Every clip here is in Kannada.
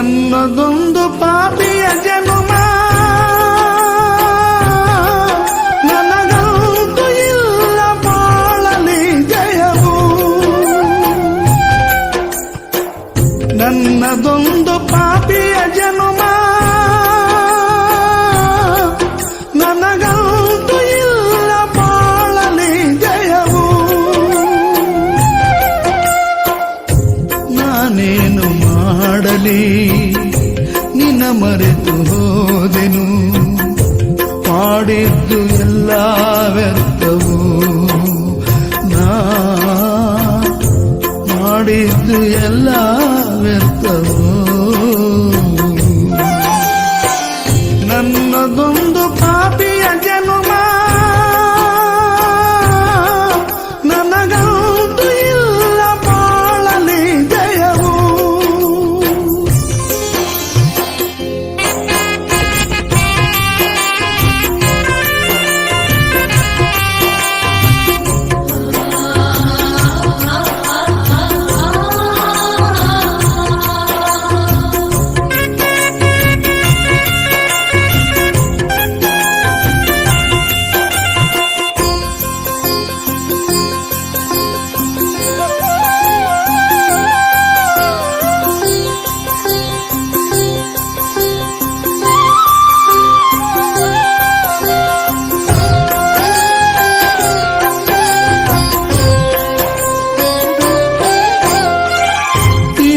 ನನ್ನದೊಂದು ಪಾಪಿಯ ಜನುಮ ನನಗಂತೂ ಇಲ್ಲ ಬಾಳಲಿ ಜಯವು. ನನ್ನದೊಂದು ಪಾಪಿಯ ಜನುಮ ನನಗಂತೂ ಇಲ್ಲ ಬಾಳಲಿ ಜಯವು. ನಾನೇನು ಮಾಡಲಿ ನಿನ್ನ ಮರೆತು ಹೋದೆನು, ಮಾಡಿದ್ದು ಎಲ್ಲ ವ್ಯರ್ಥವು. ನಾ ಮಾಡಿದ್ದು ಎಲ್ಲ ವ್ಯರ್ಥವು. ನನ್ನದೊಂದು ಪಾಪಿಯ ಜನುಮ ನನಗಂತೂ ಇಲ್ಲ ಬಾಳಲಿ ಜಯವು.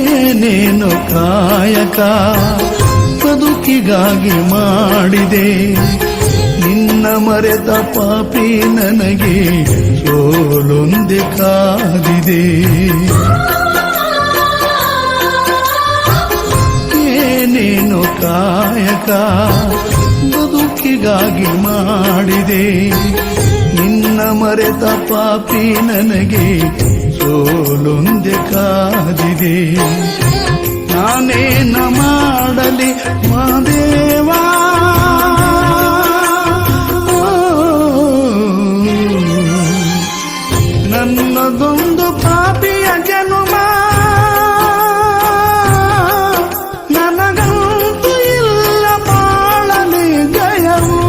ಏನೇನು ಕಾಯಕ ಬದುಕಿಗಾಗಿ ಮಾಡಿದೆ, ನಿನ್ನ ಮರೆತ ಪಾಪಿ ನನಗೆ ಸೋಲೊಂದೆ ಕಾದಿದೆ. ಏನೇನು ಕಾಯಕ ಬದುಕಿಗಾಗಿ ಮಾಡಿದೆ, ನಿನ್ನ ಮರೆತ ಪಾಪಿ ನನಗೆ ಸೋಲೊಂದೆ ಕಾದಿದೆ. ನಾನೇನ ಮಾಡಲಿ ಮಾದೇವಾ, ನನ್ನದೊಂದು ಪಾಪಿಯ ಜನುಮ ನನಗಂತೂ ಇಲ್ಲ ಬಾಳಲಿ ಜಯವು.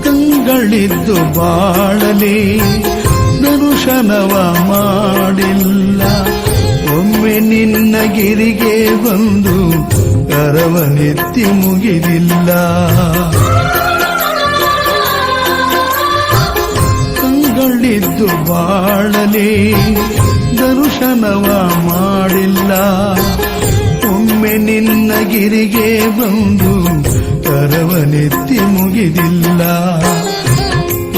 ಕಂಗಳಿದ್ದು ಬಾಳಲಿ ದರ್ಶನವ ಮಾಡಿಲ್ಲ, ಒಮ್ಮೆ ನಿನ್ನ ಗಿರಿಗೆ ಬಂದು ಕರವನೆತ್ತಿ ಮುಗಿದಿಲ್ಲ. ಕಂಗಳಿದ್ದು ಬಾಳಲಿ ದರ್ಶನವ ಮಾಡಿಲ್ಲ, ಒಮ್ಮೆ ನಿನ್ನ ಗಿರಿಗೆ ಬಂದು ಕರವನೆತ್ತಿ ಮುಗಿದಿಲ್ಲ.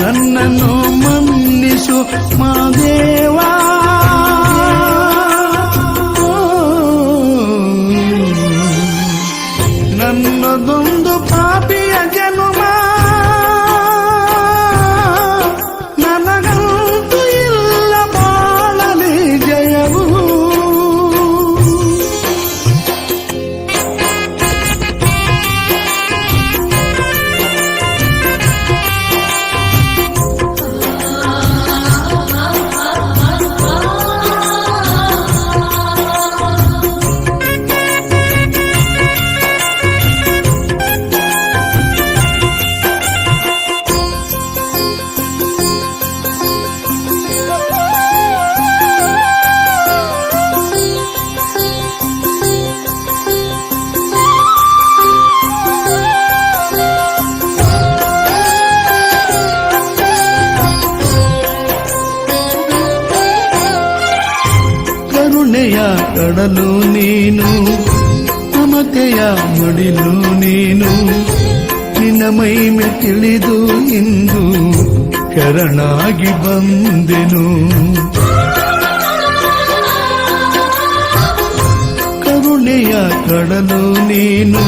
ನನ್ನನ್ನು ಮನ್ನಿಸು ಮಾದೇವಾ, ನನ್ನದೊಂದು ಪಾಪಿಯ ಜನುಮ ನನಗಂತೂ ಇಲ್ಲ ಬಾಳಲಿ ಜಯವು. ಕರುಣೆಯ ಕಡಲು ನೀನು, ಮಮತೆಯ ಮಡಿಲು ನೀನು, ನಿನ ಮೈಮೆ ತಿಳಿದು ಇಂದು ಶರಣಾಗಿ ಬಂದೆನು. ಕರುಣೆಯ ಕಡಲು ನೀನು